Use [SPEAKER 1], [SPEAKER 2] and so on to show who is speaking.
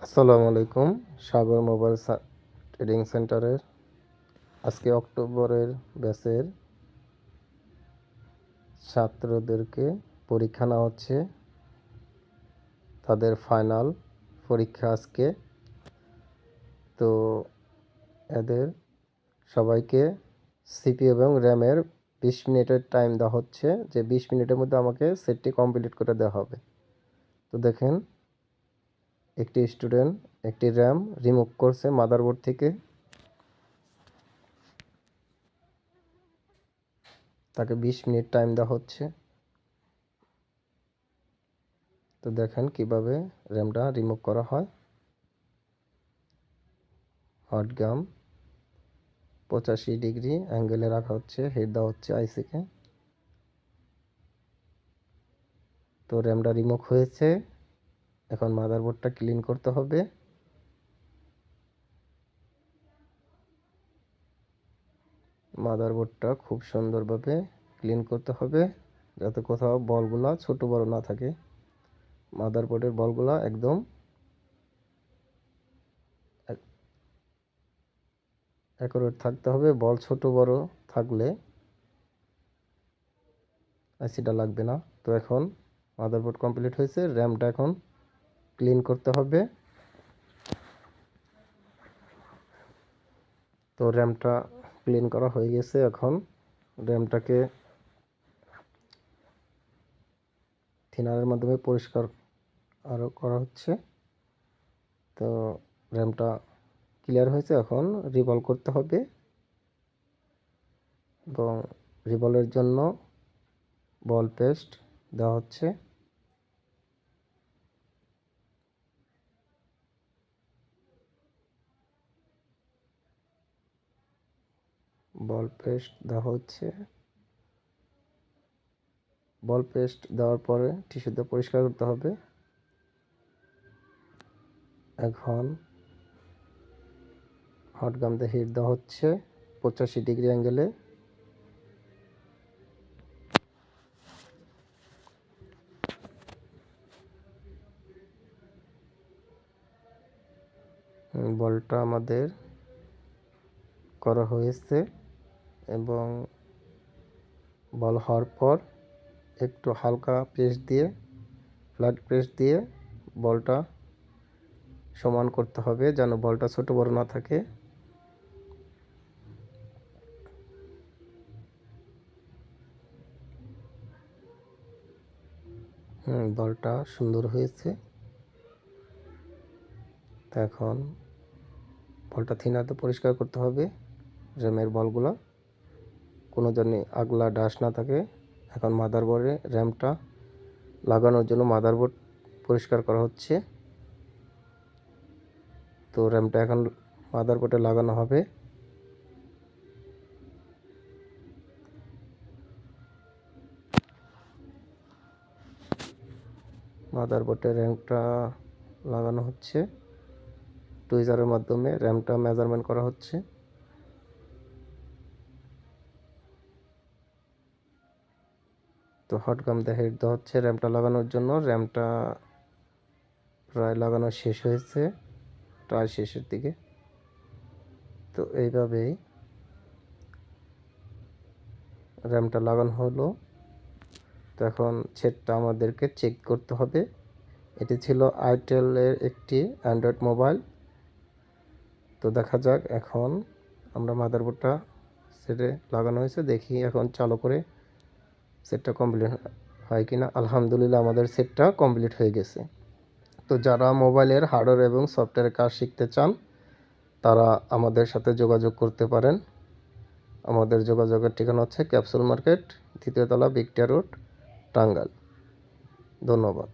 [SPEAKER 1] আসসালামু আলাইকুম। সাগর mobile trading সেন্টারের আজকে অক্টোবরের ব্যাচের ছাত্রদেরকে পরীক্ষা নেওয়া হচ্ছে। তাদের ফাইনাল পরীক্ষা আজকে। তো এদের সবাইকে সিপি এবং র্যামের 20 মিনিটের টাইম দেওয়া হচ্ছে, যে 20 মিনিটের মধ্যে আমাকে সেটটি কমপ্লিট করে দেওয়া হবে। তো দেখেন, একটি স্টুডেন্ট একটি র্যাম রিমুভ করছে মাদারবোর্ড থেকে। তাকে 20 মিনিট টাইম দেওয়া হচ্ছে। তো দেখেন কিভাবে র্যামটা রিমুভ করা হয়। হট গাম 85 ডিগ্রি অ্যাঙ্গেলে রাখা হচ্ছে, হিট দেওয়া হচ্ছে আইসিকে। তো র্যামটা রিমুভ হয়েছে। এখন মাদারবোর্ডটা ক্লিন করতে হবে। মাদারবোর্ডটা খুব সুন্দরভাবে ক্লিন করতে হবে, যাতে কোথাও বলগুলা ছোট বড় না থাকে। মাদারবোর্ডের বলগুলা একদম অ্যাকুরেট থাকতে হবে। বল ছোট বড় থাকলে আইসিটা লাগবে না। তো এখন মাদারবোর্ড কমপ্লিট হয়েছে, র্যামটা এখন ক্লিন করতে হবে। তো র্যামটা ক্লিন করা হয়ে গেছে। এখন র্যামটাকে থিনারের মাধ্যমে পরিষ্কার আরও করা হচ্ছে। তো র্যামটা ক্লিয়ার হয়েছে, এখন রিভলভ করতে হবে। এবং রিভলভের জন্য বল পেস্ট দেওয়া হচ্ছে। বল পেস্ট দেওয়া হচ্ছে। বল পেস্ট দেওয়ার পরে টিস্যু দিয়ে পরিষ্কার করতে হবে। এখন হট গাম দিয়ে হিট দেওয়া হচ্ছে 85 ডিগ্রি অ্যাঙ্গেলে। বলটা আমাদের করা হয়েছে, এবং বল হওয়ার পর একটু হালকা প্রেস দিয়ে, ফ্ল্যাট প্রেস দিয়ে বলটা সমান করতে হবে, যেন বলটা ছোট বড় না থাকে। বলটা সুন্দর হয়েছে। এখন বলটা থিনারতে পরিষ্কার করতে হবে। র্যামের বলগুলো কোনো জানি আগলা ডাস্ট না থাকে। এখন মাদারবোর্ডে র্যামটা লাগানোর জন্য মাদারবোর্ড পরিষ্কার করা হচ্ছে। তো র্যামটা এখন মাদারবোর্ডে লাগানো হবে। মাদারবোর্ডে র্যামটা লাগানো হচ্ছে, টুইজারের মাধ্যমে র্যামটা মেজারমেন্ট করা হচ্ছে। তো হট গাম দিয়ে হিট দেওয়া হচ্ছে র্যামটা লাগানোর জন্য। র্যামটা প্রায় লাগানো শেষ হয়েছে, প্রায় শেষের দিকে। তো এইভাবেই র্যামটা লাগানো হলো। তো এখন সেটটা আমাদেরকে চেক করতে হবে। এটি ছিল আইটেলের একটি অ্যান্ড্রয়েড মোবাইল। তো দেখা যাক, এখন আমরা মাদারবোর্ডটা সেটে লাগানো হয়েছে, দেখি এখন চালু করে সেটটা কমপ্লিট হয় কিনা। আলহামদুলিল্লাহ, আমাদের সেটটা কমপ্লিট হয়ে গেছে। তো যারা মোবাইলের হার্ডওয়্যার এবং সফটওয়্যারের কাজ শিখতে চান, তারা আমাদের সাথে যোগাযোগ করতে পারেন। আমাদের যোগাযোগের ঠিকানা হচ্ছে ক্যাপসুল মার্কেট, 2য় তলা, ভিক্টোরিয়া রোড, টাঙ্গাইল। ধন্যবাদ।